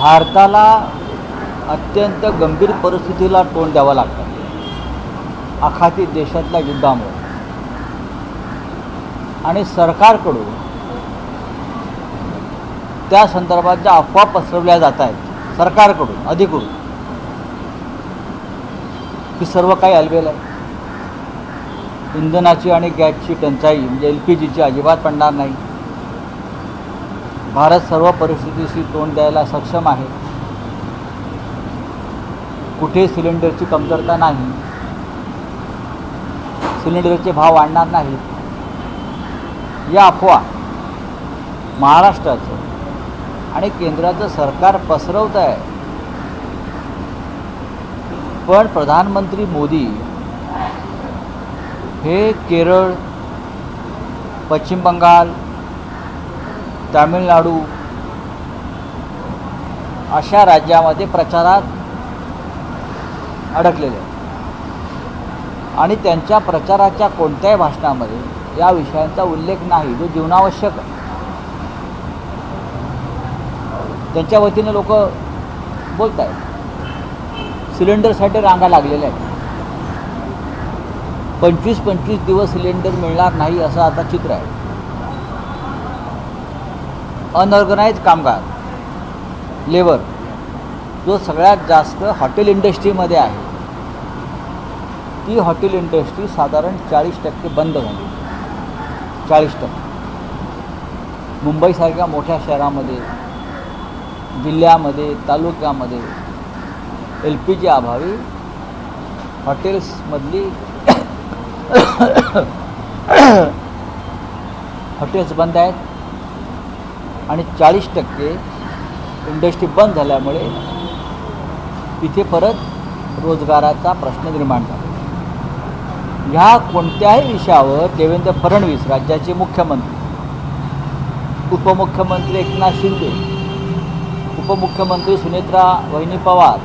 भारताला अत्यंत गंभीर परिस्थितीला तोंड द्यावं लागतं आखाती देशातल्या युद्धामुळे आणि सरकारकडून त्या संदर्भात ज्या अफवा पसरवल्या जात आहेत सरकारकडून अधिकृत की सर्व काही अलबेल आहे. इंधनाची आणि गॅसची टंचाई म्हणजे LPGची अजिबात पडणार नाही. भारत सर्व परिस्थितीशी तोंड द्यायला सक्षम आहे. कुठे सिलेंडरची कमतरता नाही. सिलेंडरचे भाव वाढणार नाहीत. या अफवा महाराष्ट्राचं आणि केंद्राचं सरकार पसरवत आहे. पण प्रधानमंत्री मोदी हे केरळ, पश्चिम बंगाल, तामिळनाडू अशा राज्यामध्ये प्रचारात अडकलेले आहेत आणि त्यांच्या प्रचाराच्या कोणत्याही भाषणामध्ये या विषयांचा उल्लेख नाही जो जीवनावश्यक आहे. त्यांच्या वतीनं लोक बोलत आहेत. सिलेंडरसाठी रांगा लागलेल्या आहेत. 25-25 दिवस सिलेंडर मिळणार नाही असं आता चित्र आहे. अनऑर्गनाइज कामगार लेबर जो सगळ्यात जास्त हॉटेल इंडस्ट्रीमध्ये आहे ती हॉटेल इंडस्ट्री साधारण 40% बंद झाली. 40%. मुंबईसारख्या मोठ्या शहरामध्ये, जिल्ह्यामध्ये, तालुक्यामध्ये LPG अभावी हॉटेल्समधली हॉटेल्स बंद आहेत आणि 40% इंडस्ट्री बंद झाल्यामुळे तिथे परत रोजगाराचा प्रश्न निर्माण झाला. ह्या कोणत्याही विषयावर देवेंद्र फडणवीस राज्याचे मुख्यमंत्री, उपमुख्यमंत्री एकनाथ शिंदे, उपमुख्यमंत्री सुनेत्रा वहिनी पवार,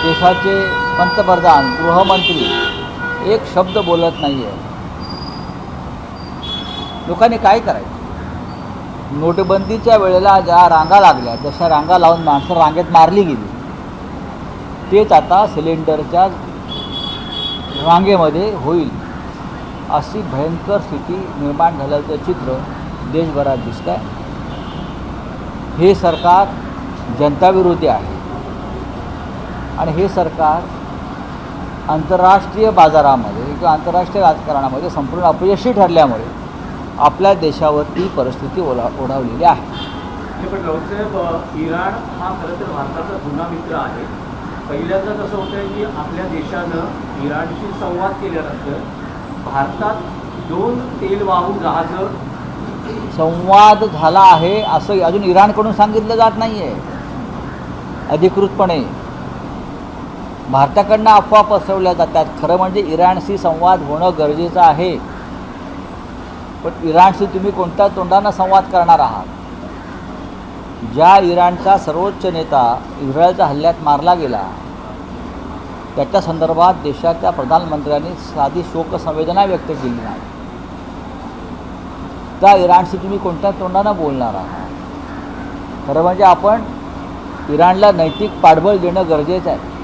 देशाचे पंतप्रधान, गृहमंत्री एक शब्द बोलत नाही आहे. लोकांनी काय करायचं? नोटबंदीच्या वेळेला ज्या रांगा लागल्या, जशा रांगा लावून माणसं रांगेत मारली गेली, तेच आता सिलेंडरच्या रांगेमध्ये होईल अशी भयंकर स्थिती निर्माण झाल्याचं चित्र देशभरात दिसतं आहे. हे सरकार जनताविरोधी आहे आणि हे सरकार आंतरराष्ट्रीय बाजारामध्ये किंवा आंतरराष्ट्रीय राजकारणामध्ये संपूर्ण अपयशी ठरल्यामुळे आपल्या देशावरती परिस्थिती ओढावलेली आहे. पण राऊतसाहेब, इराण हा खरं तर भारताचा जुना मित्र आहे. पहिल्यांदा कसं होतं की आपल्या देशानं इराणशी संवाद केल्यानंतर भारतात 2 तेलवाहू जहाजं संवाद झाला आहे असं अजून इराणकडून सांगितलं जात नाही आहे अधिकृतपणे. भारताकडनं अफवा पसरवल्या जातात. खरं म्हणजे इराणशी संवाद होणं गरजेचं आहे. पण इराणशी तुम्ही कोणत्या तोंडानं संवाद करणार आहात? ज्या इराणचा सर्वोच्च नेता इस्रायलच्या हल्ल्यात मारला गेला त्याच्या संदर्भात देशाच्या प्रधानमंत्र्यांनी साधी शोकसंवेदना व्यक्त केली नाही. त्या इराणशी तुम्ही कोणत्या तोंडानं बोलणार आहात? खरं म्हणजे आपण इराणला नैतिक पाठबळ देणं गरजेचं आहे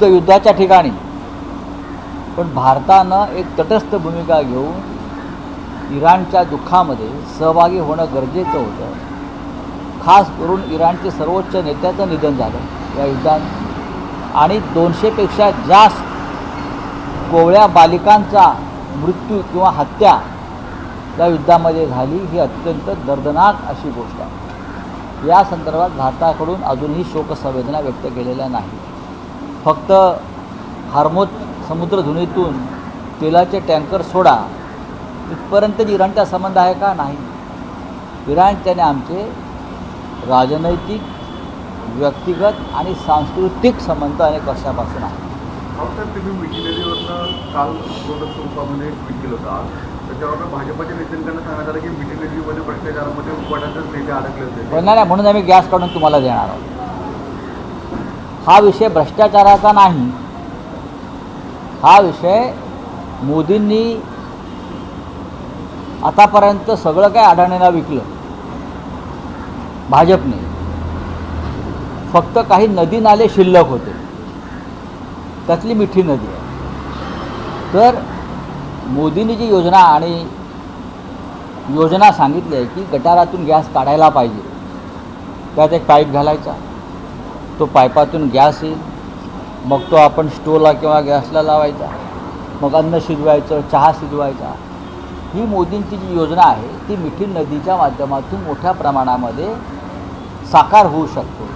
युद्धाच्या ठिकाणी. पण भारतानं एक तटस्थ भूमिका घेऊन इराणच्या दुःखामध्ये सहभागी होणं गरजेचं होतं. खास करून इराणचे सर्वोच्च नेत्याचं निधन झालं या युद्धात आणि 200पेक्षा जास्त कोवळ्या बालिकांचा मृत्यू किंवा हत्या या युद्धामध्ये झाली. ही अत्यंत दर्दनाक अशी गोष्ट आहे. या संदर्भात भारताकडून अजूनही शोकसंवेदना व्यक्त केलेल्या नाही. फक्त हार्मोज समुद्रधुनीतून तेलाचे टँकर सोडा इथपर्यंत इराणचा संबंध आहे का? नाही. इराणच्याने आमचे राजनैतिक, व्यक्तिगत आणि सांस्कृतिक संबंध अनेक वर्षापासून आहे. तुम्ही मिटिनरीवरनं काल स्वतंत्र स्वरूपामध्ये ट्विट केलं होतं. त्याच्यावर भाजपच्या नेत्यांना सांगण्यात आलं की मिटिनरीमध्ये भ्रष्टाचारामध्ये उपाटाचेच नेते अडकले होते. बोलणार आहे म्हणून आम्ही गॅस काढून तुम्हाला देणार आहोत. हा विषय भ्रष्टाचाराचा नाही. हा विषय मोदींनी आतापर्यंत सगळं काय अडाणीला विकलं भाजपने फक्त काही नदी नाले शिल्लक होते, त्यातली मिठी नदी आहे. तर मोदींनी जी योजना सांगितली आहे की गटारातून गॅस काढायला पाहिजे, त्यात एक पाईप घालायचा, तो पाईपातून गॅस येईल, मग तो आपण स्टोवला किंवा गॅसला लावायचा, मग अन्न शिजवायचं, चहा शिजवायचा. ही मोदींची जी योजना आहे ती मिठी नदीच्या माध्यमातून मोठ्या प्रमाणामध्ये साकार होऊ शकतो.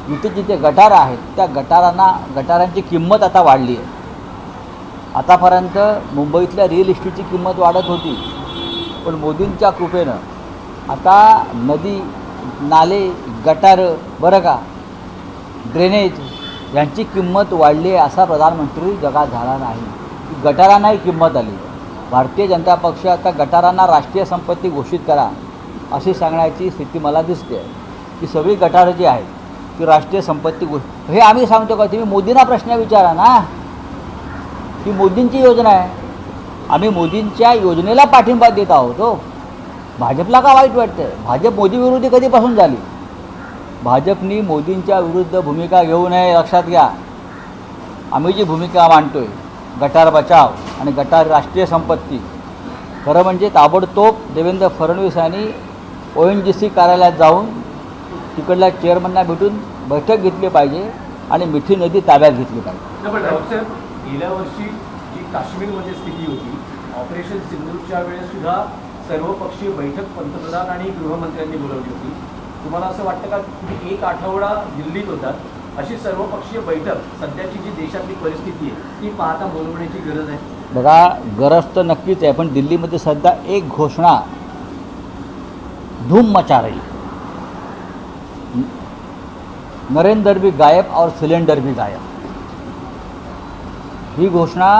जिथे जिथे गटार आहेत त्या गटारांची किंमत आता वाढली आहे. आतापर्यंत मुंबईतल्या रिअल इस्टेटची किंमत वाढत होती, पण मोदींच्या कृपेनं आता नदी नाले गटार बरं का ड्रेनेज यांची किंमत वाढली आहे असा प्रधानमंत्री जगात झाला नाही. गटारांनाही किंमत आली. भारतीय जनता पक्ष आता गटारांना राष्ट्रीय संपत्ती घोषित करा अशी सांगण्याची स्थिती मला दिसते आहे की सगळी गटारं जी आहेत ती राष्ट्रीय संपत्ती हे आम्ही सांगतो का? तुम्ही मोदींना प्रश्न विचारा ना. ही मोदींची योजना आहे, आम्ही मोदींच्या योजनेला पाठिंबा देत आहोत. हो, भाजपला का वाईट वाटतं? भाजप मोदी विरोधी कधीपासून झाली? भाजपनी मोदींच्या विरुद्ध भूमिका घेऊ नये, लक्षात घ्या. आम्ही जी भूमिका मांडतोय गटार बचाव आणि गटार राष्ट्रीय संपत्ती, खरं म्हणजे ताबडतोब देवेंद्र फडणवीस यांनी ONGC कार्यालयात जाऊन तिकडल्या चेअरमनना भेटून बैठक घेतली पाहिजे आणि मिठी नदी ताब्यात घेतली पाहिजे. पण राऊतसाहेब, गेल्या वर्षी जी काश्मीरमध्ये स्थिती होती, ऑपरेशन सिंधूरच्या वेळेससुद्धा सर्वपक्षीय बैठक पंतप्रधान आणि गृहमंत्र्यांनी बोलवली होती. तुम्हाला असं वाटतं का तुम्ही एक आठवडा दिल्लीत होतात, अशी सर्वपक्षीय बैठक सध्याची जी देशातली परिस्थिती आहे ती पाहता बोलवण्याची गरज आहे? बघा, गरज तर नक्कीच आहे, पण दिल्लीमध्ये सध्या एक घोषणा धूम मचा रही, नरेंद्र भी गायब और सिलेंडर भी गायब. ही घोषणा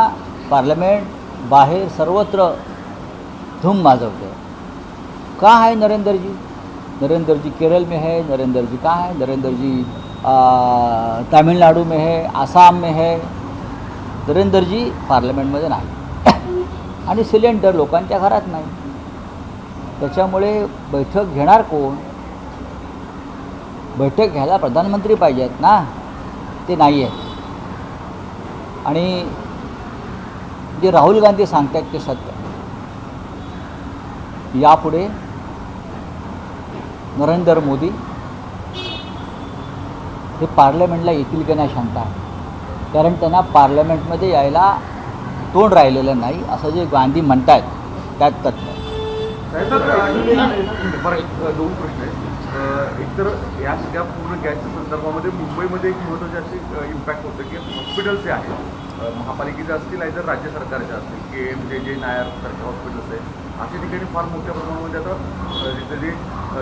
पार्लमेंट बाहेर सर्वत्र धूम माजवते. कहाँ है नरेंद्र जी? नरेंद्र जी केरल में है, नरेंद्र जी कहाँ है? नरेंद्र जी तमिळनाडू में है, आसाम में है. नरेंद्र जी पार्लमेंटमध्ये नाही आणि सिलेंडर लोकांच्या घरात नाही. त्याच्यामुळे बैठक घेणार कोण? बैठक घ्यायला प्रधानमंत्री पाहिजे आहेत ना, ते नाही आहेत. आणि जे राहुल गांधी सांगतात ते सत्य. यापुढे नरेंद्र मोदी हे पार्लमेंटला येतील की नाही शंका आहे, कारण त्यांना पार्लमेंटमध्ये यायला तोंड राहिलेलं नाही असं जे गांधी म्हणतात त्यात तथ्य. दोन प्रश्न आहेत. एक तर या सगळ्या पूर्ण गॅसच्या संदर्भामध्ये मुंबईमध्ये एक महत्त्वाचे असे इम्पॅक्ट होतं की हॉस्पिटल्स जे आहेत महापालिकेचे असतील नाही तर राज्य सरकारचे असतील, KMJJ नायर सारखे हॉस्पिटल्स आहेत, अशा ठिकाणी फार मोठ्या प्रमाणामध्ये आता तिथे जे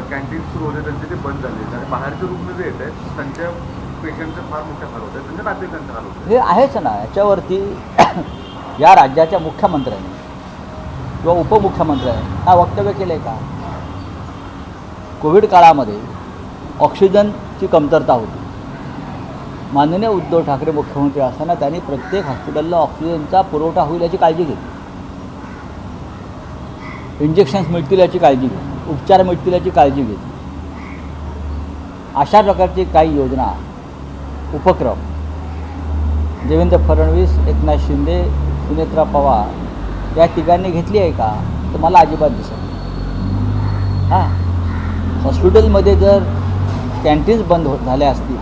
कॅन्टीन सुरू होते त्यांचे ते बंद झाले आहेत आणि बाहेरचे रुग्ण जे येत आहेत त्यांच्या पेशंटचे फार मोठे हाल होत आहेत, त्यांच्या नातेवाईकांचे हाल होत आहेत. हे आहेच ना. याच्यावरती या राज्याच्या मुख्यमंत्र्यांनी किंवा उपमुख्यमंत्र्यांनी हा वक्तव्य केलं आहे का? कोविड काळामध्ये ऑक्सिजनची कमतरता होती. माननीय उद्धव ठाकरे मुख्यमंत्री असताना त्यांनी प्रत्येक हॉस्पिटलला ऑक्सिजनचा पुरवठा होईल याची काळजी घेतली, इंजेक्शन्स मिळतील याची काळजी घेतली, उपचार मिळतील याची काळजी घेतली. अशा प्रकारची काही योजना उपक्रम देवेंद्र फडणवीस, एकनाथ शिंदे, सुनेत्रा पवार या तिघांनी घेतली आहे का? तर मला अजिबात दिसत नाही. हां, हॉस्पिटलमध्ये जर कॅन्टीन्स बंद झाल्या असतील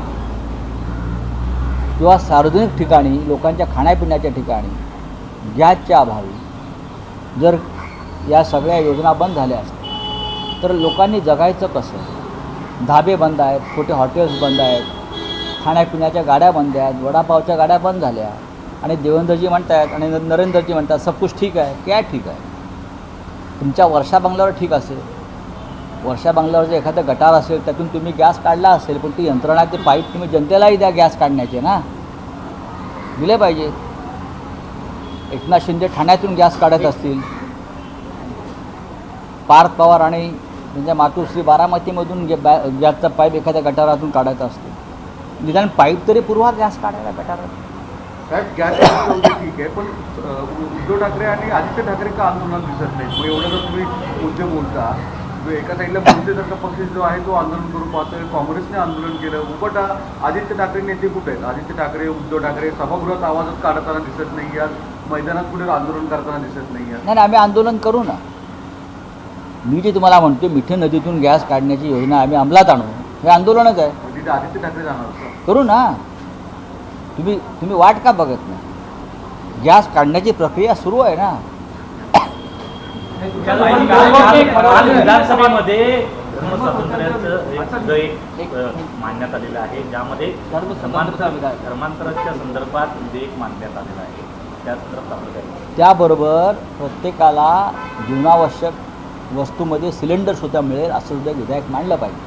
किंवा सार्वजनिक ठिकाणी लोकांच्या खाण्यापिण्याच्या ठिकाणी गॅसच्या अभावी जर या सगळ्या योजना बंद झाल्या असतील तर लोकांनी जगायचं कसं? धाबे बंद आहेत, छोटे हॉटेल्स बंद आहेत, खाण्यापिण्याच्या गाड्या बंद आहेत, वडापावच्या गाड्या बंद झाल्या आणि देवेंद्रजी म्हणतात आणि नरेंद्रजी म्हणतात सब कुछ ठीक आहे. काय ठीक आहे? तुमच्या वर्षा बंगल्यावर ठीक असेल, वर्षा बंगल्यावर जर एखादं गटार असेल त्यातून तुम्ही गॅस काढला असेल, पण ती यंत्रणा ते पाईप तुम्ही जनतेलाही द्या गॅस काढण्याचे ना, दिले पाहिजे. एकनाथ शिंदे ठाण्यातून गॅस काढत असतील, पार्थ पवार आणि त्यांच्या मातोश्री बारामतीमधून गॅसचा पाईप एखाद्या गटारातून काढत असतील, निदान पाईप तरी पुरवा गॅस काढायला गटारात. साहेब, गॅस ठीक आहे, पण उद्धव ठाकरे आणि आदित्य ठाकरे का आंदोलनात दिसत नाही? मग एवढं जर तुम्ही मुद्दे बोलता, एका साईडला भारतीय जनता पक्ष जो आहे तो आंदोलन करून पाहतोय, काँग्रेसने आंदोलन केलं. उलट आदित्य ठाकरे नेते कुठे आहेत? आदित्य ठाकरे, उद्धव ठाकरे सभागृहात आवाजच काढताना दिसत नाही आहेत, मैदानात कुठे आंदोलन करताना दिसत नाही आहेत. नाही, आम्ही आंदोलन करू ना. मी जे तुम्हाला म्हणतो मिठी नदीतून गॅस काढण्याची योजना आम्ही अंमलात आणू, हे आंदोलनच आहे. तिथे आदित्य ठाकरे जाणार असं करू ना. तुम्ही वाट का बघत नाही? गॅस काढण्याची प्रक्रिया सुरू आहे ना. आज विधानसभेमध्ये धर्मस्वातंत्र्याचं एक मांडण्यात आलेलं आहे, ज्यामध्ये धर्मांतराच्या संदर्भात विधेयक मांडण्यात आलेलं आहे. त्या संदर्भात आपलं काय? त्याबरोबर प्रत्येकाला जीवनावश्यक वस्तूमध्ये सिलेंडरसुद्धा मिळेल असं सुद्धा विधेयक मांडलं पाहिजे.